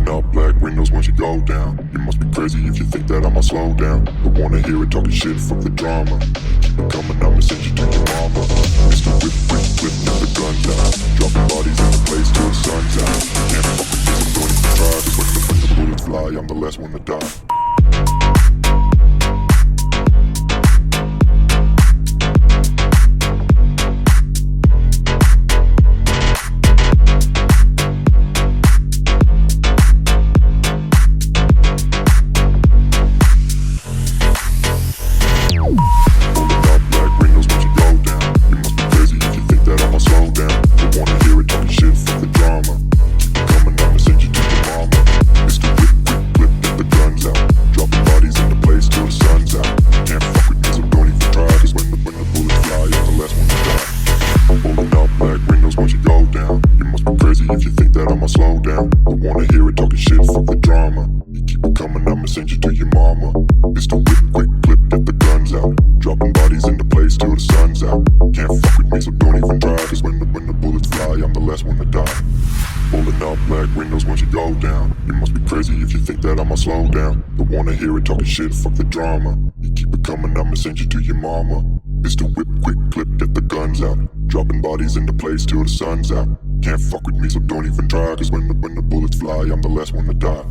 up black windows once you go down. You must be crazy if you think that I'ma slow down. Don't wanna hear it talking shit, fuck the drama. Keep it coming, I'ma send you to your mama. Mr. Whip, whip, whip, get the guns out. Dropping bodies in the place till the sun's out. Can't fuck with this, I'm doing it to try. Cause when the bullets fly, I'm the last one to die. Shit, fuck the drama. You keep it coming, I'ma send you to your mama. Mr. Whip, quick clip, get the guns out. Dropping bodies into place till the sun's out. Can't fuck with me, so don't even try. Cause when the bullets fly, I'm the last one to die.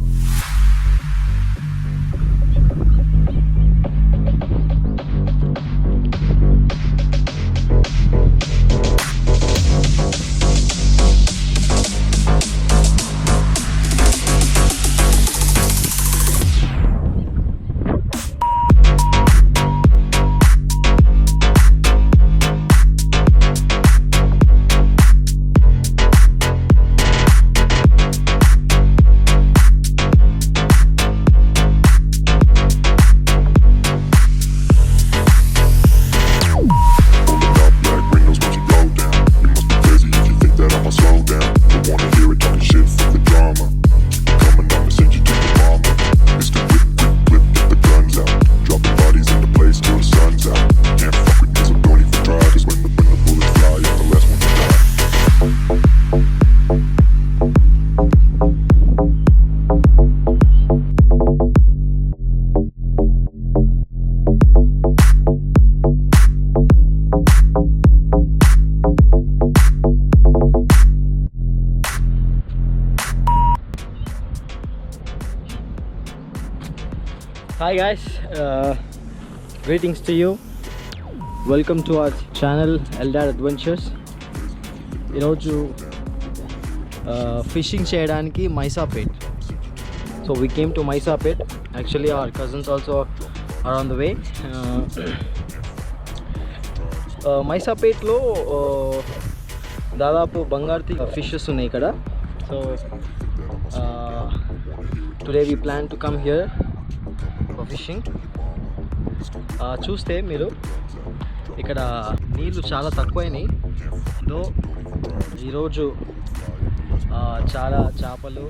Hi guys, greetings to you. Welcome to our channel EldadAdventures. ఈరోజు fishing చేయడానికి Maisapet. So we came to Maisapet. Actually our cousins also are on the way. Maisapetలో దాదాపు బంగారుతి fishes ఉన్నాయి ఇక్కడ. So today we plan to come here for fishing. చూస్తే మీరు ఇక్కడ నీళ్ళు చాలా తక్కువైనాయి. దో ఈరోజు చాలా చేపలు,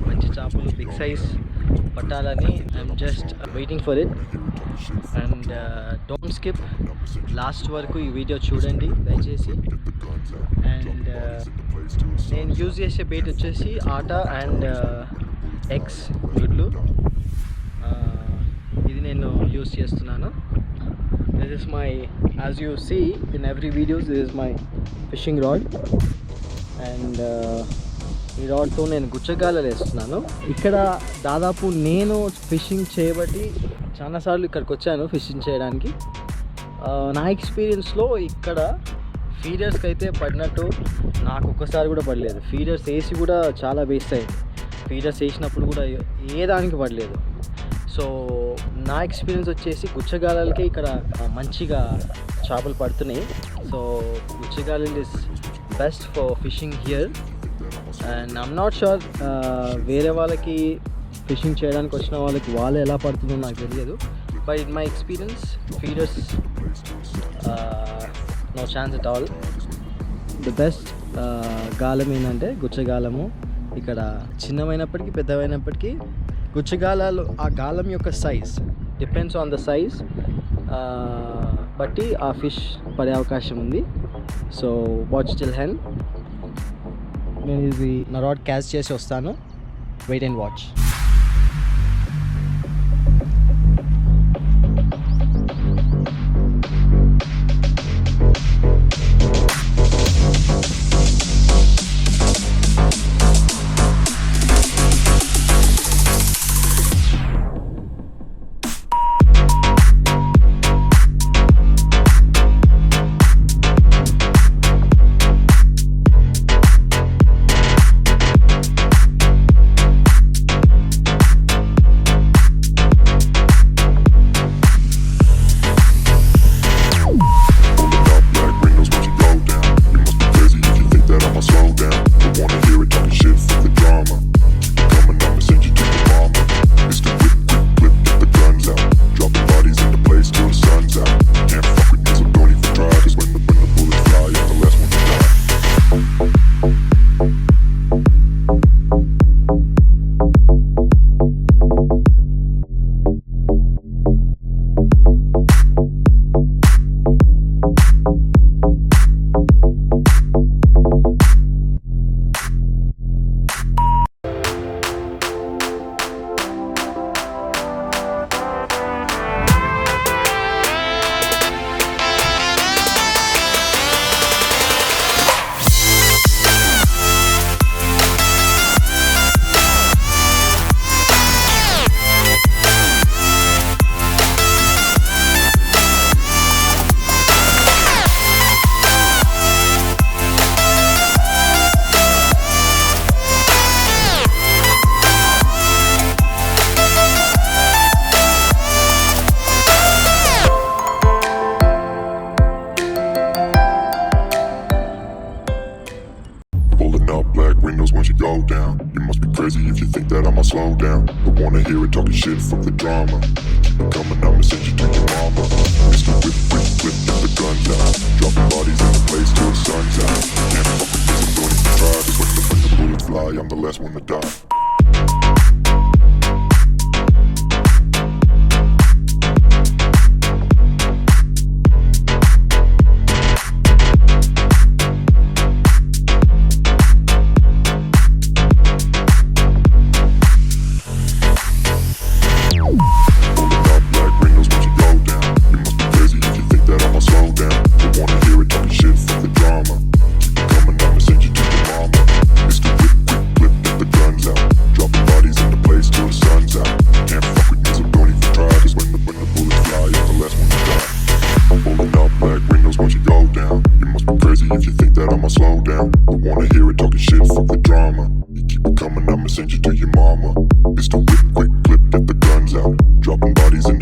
మంచి చేపలు, బిగ్ సైజ్ పట్టాలని I'm just waiting for it. And don't skip, last వరకు ఈ వీడియో చూడండి దయచేసి. అండ్ నేను యూజ్ చేసే బెయిట్ వచ్చేసి ఆటా అండ్ ఎగ్స్, గుడ్లు. ఇది నేను యూజ్ చేస్తున్నాను. This is my, as you see in every video, this is my fishing rod. And ఈ రాడ్తో నేను గుచ్చగాలలు వేస్తున్నాను. ఇక్కడ దాదాపు నేను ఫిషింగ్ చేయబట్టి చాలాసార్లు ఇక్కడికి వచ్చాను ఫిషింగ్ చేయడానికి. నా ఎక్స్పీరియన్స్లో ఇక్కడ ఫీడర్స్కి అయితే పడినట్టు నాకు ఒక్కసారి కూడా పడలేదు. ఫీడర్స్ వేసి కూడా చాలా వేస్ట్ అయింది. ఫీడర్స్ వేసినప్పుడు కూడా ఏ దానికి పడలేదు. సో నా ఎక్స్పీరియన్స్ వచ్చేసి గుచ్చగాలలకే ఇక్కడ మంచిగా చేపలు పడుతున్నాయి. సో గుచ్చగాలలు is best for fishing here. And I'm not sure వేరే వాళ్ళకి ఫిషింగ్ చేయడానికి వచ్చిన వాళ్ళకి వాళ్ళు ఎలా పడుతుందో నాకు తెలియదు. But in my experience feeders no chance at all. The best గాలం ఏంటంటే గుచ్చగాలము. ఇక్కడ చిన్నమైనప్పటికీ పెద్దవైనప్పటికీ గుచ్చగాలాలు ఆ గాలం యొక్క size depends on the size బట్టి ఆ ఫిష్ పడే అవకాశం ఉంది. So watch till hen. నేను ఇది నా రాడ్ క్యాచ్ చేసి వస్తాను. Wait and watch. Pulling up black windows once you go down. You must be crazy if you think that I'ma slow down. Don't wanna hear it talking shit, fuck the drama. Keep it coming, I'ma send you to your mama. Mr. Whip, whip, whip, get the guns out. Dropping bodies in the place till the sun's out. Can't fuck with this, I'm going to try. Cause when the bullets fly, I'm the last one to die. If you think that I'ma slow down, don't wanna hear it talking shit, fuck the drama. You keep it coming, I'ma send you to your mama. It's the whip, quick clip, get the guns out. Dropping bodies in